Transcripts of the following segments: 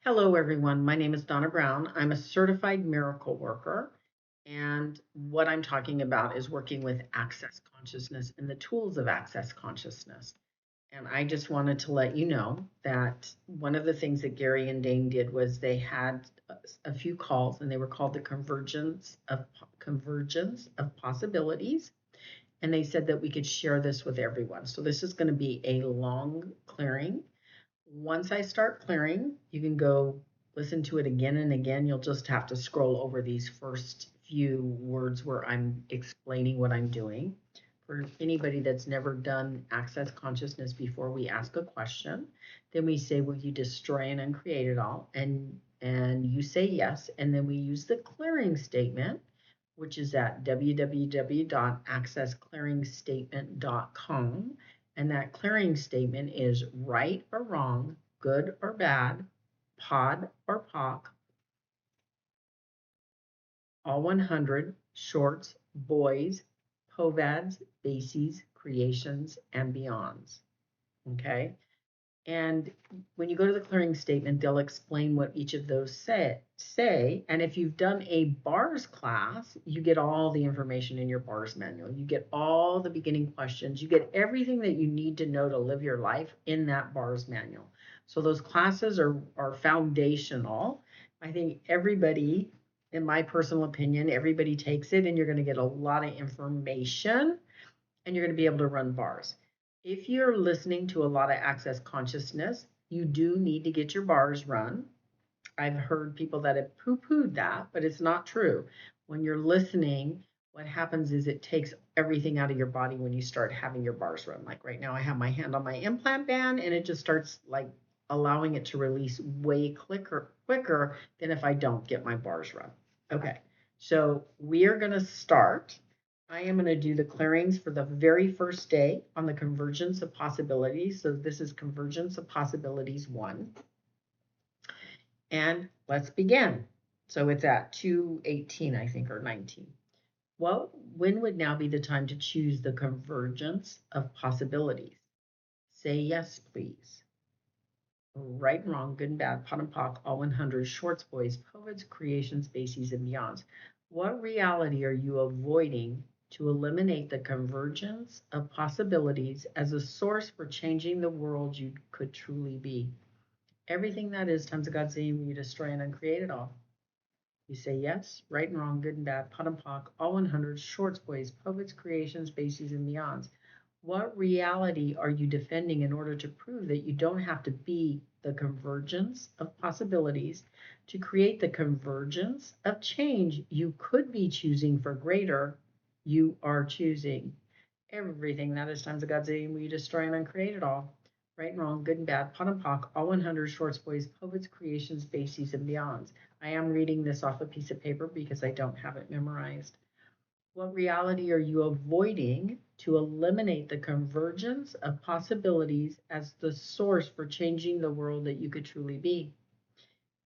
Hello, everyone. My name is Donna Brown. I'm a certified miracle worker. And what I'm talking about is working with Access Consciousness and the tools of Access Consciousness. And I just wanted to let you know that one of the things that Gary and Dain did was they had a few calls, and they were called the Convergence of Possibilities. And they said that we could share this with everyone. So this is going to be a long clearing. Once I start clearing, you can go listen to it again and again. You'll just have to scroll over these first few words where I'm explaining what I'm doing. For anybody that's never done Access Consciousness before, we ask a question. Then we say, will you destroy and uncreate it all? And you say yes. And then we use the clearing statement, which is at www.accessclearingsstatement.com. And that clearing statement is right or wrong, good or bad, pod or poc, all 100, shorts, boys, povads, bases, creations, and beyonds. Okay? And when you go to the clearing statement, they'll explain what each of those say. And if you've done a bars class, you get all the information in your bars manual. You get all the beginning questions. You get everything that you need to know to live your life in that bars manual. So those classes are foundational. I think everybody, in my personal opinion, everybody takes it, and you're going to get a lot of information, and you're going to be able to run bars. If you're listening to a lot of Access Consciousness, you do need to get your bars run. I've heard people that have poo-pooed that, but it's not true. When you're listening, what happens is it takes everything out of your body when you start having your bars run. Like right now, I have my hand on my implant band, and it just starts like allowing it to release way quicker than if I don't get my bars run. Okay, so we are going to start. I am going to do the clearings for the very first day on the Convergence of Possibilities. So this is Convergence of Possibilities 1. And let's begin. So it's at 2:18, I think, or 19. Well, when would now be the time to choose the Convergence of Possibilities? Say yes, please. Right and wrong, good and bad, pot and pock, all 100, shorts, boys, poets, creations, bases, and beyonds. What reality are you avoiding to eliminate the convergence of possibilities as a source for changing the world you could truly be? Everything that is times of God's name, you destroy and uncreate it all. You say yes, right and wrong, good and bad, pot and pock, all 100, shorts, boys, poets, creations, bases, and beyonds. What reality are you defending in order to prove that you don't have to be the convergence of possibilities to create the convergence of change you could be choosing for greater? You are choosing everything that is times of God's name, we destroy and uncreate it all. Right and wrong, good and bad, pot and pock, all 100, shorts, boys, poets, creations, bases, and beyonds. I am reading this off a piece of paper because I don't have it memorized. What reality are you avoiding to eliminate the convergence of possibilities as the source for changing the world that you could truly be?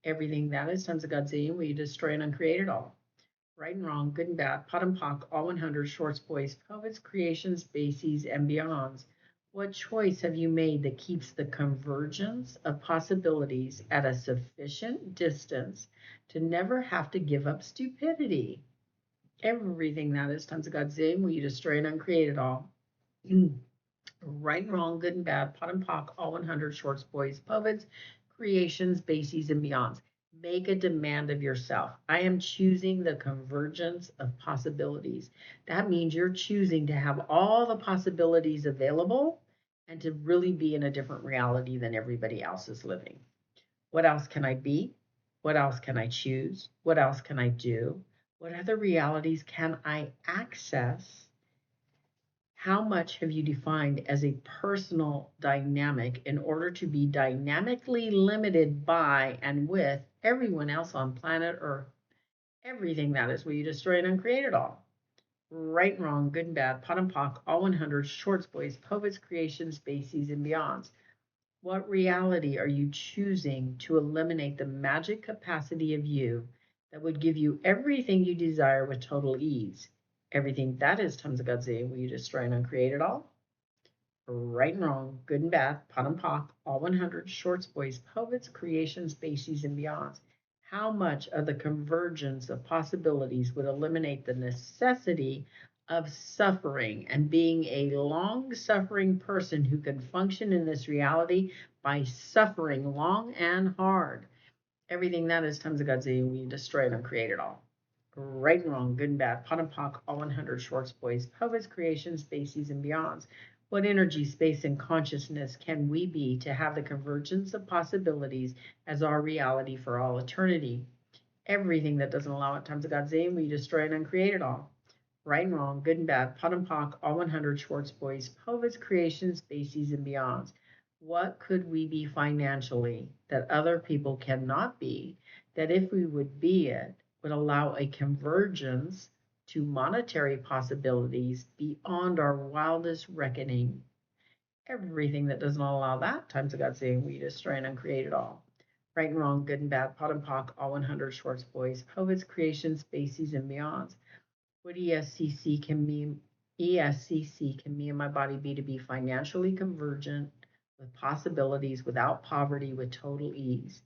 Everything that is times of God's name, will you destroy and uncreate it all? Right and wrong, good and bad, pot and pock, all 100, shorts, boys, poets, creations, bases, and beyonds. What choice have you made that keeps the convergence of possibilities at a sufficient distance to never have to give up stupidity? Everything that is times of God's name, will you destroy and uncreate it all? Right and wrong, good and bad, pot and pock, all 100, shorts, boys, poets, creations, bases, and beyonds. Make a demand of yourself. I am choosing the convergence of possibilities. That means you're choosing to have all the possibilities available and to really be in a different reality than everybody else is living. What else can I be? What else can I choose? What else can I do? What other realities can I access? How much have you defined as a personal dynamic in order to be dynamically limited by and with everyone else on planet Earth? Everything that is, will you destroy and uncreate it all? Right and wrong, good and bad, pot and pock, all 100, shorts, boys, poets, creations, bases, and beyonds. What reality are you choosing to eliminate the magic capacity of you that would give you everything you desire with total ease? Everything that is times of God's name, will you destroy and uncreate it all? right and wrong, good and bad, pot and pock, all 100, shorts, boys, poets, creations, bases, and beyonds. How much of the convergence of possibilities would eliminate the necessity of suffering and being a long suffering person who can function in this reality by suffering long and hard? Everything that is times of God's name, we destroy it and create it all. Right and wrong, good and bad, pot and pock, all 100, shorts, boys, poets, creations, bases, and beyonds. What energy, space, and consciousness can we be to have the convergence of possibilities as our reality for all eternity? Everything that doesn't allow it times of God's name, we destroy it and create it all. Right and wrong, good and bad, pot and pock, all 100, shorts, boys, poets, creations, bases, and beyonds. What could we be financially that other people cannot be, that if we would be it, would allow a convergence to monetary possibilities beyond our wildest reckoning? Everything that does not allow that times of God saying we destroy and uncreate it all. Right and wrong, good and bad, pot and pock, all 100, shorts, boys, poets, creations, bases, and beyonds. What ESCC can me and my body be to be financially convergent with possibilities without poverty with total ease?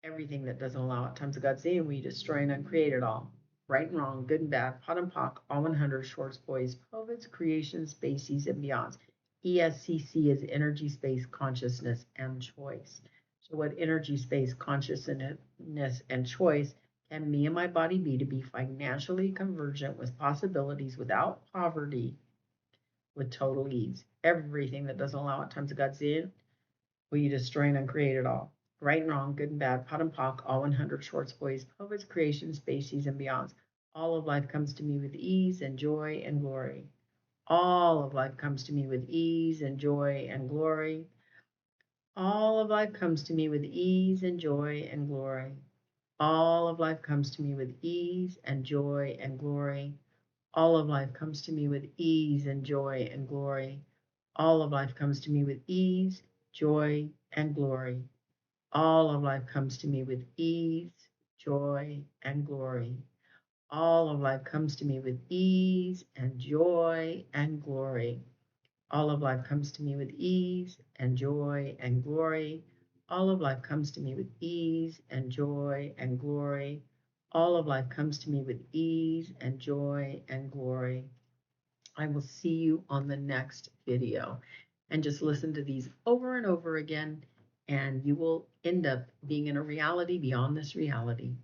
Everything that doesn't allow it times of God's name, we destroy and uncreate it all. Right and wrong, good and bad, pot and pock, all 100, shorts, boys, poets, creations, bases, and beyonds. ESCC is energy, space, consciousness, and choice. So what energy, space, consciousness, and choice can me and my body be to be financially convergent with possibilities without poverty with total ease? Everything that doesn't allow it times of God's name, we destroy and uncreate it all. Right and wrong, good and bad, pot and pock, all 100, shorts, boys, poets, creations, bases, and beyonds. All of life comes to me with ease and joy and glory. All of life comes to me with ease and joy and glory. All of life comes to me with ease and joy and glory. All of life comes to me with ease and joy and glory. All of life comes to me with ease and joy and glory. All of life comes to me with ease, joy, and glory. All of life comes to me with ease, joy, and glory. All of life comes to me with ease and joy and glory. All of life comes to me with ease and joy and glory. All of life comes to me with ease and joy and glory. All of life comes to me with ease and joy and glory. I will see you on the next video. And just listen to these over and over again, and you will end up being in a reality beyond this reality.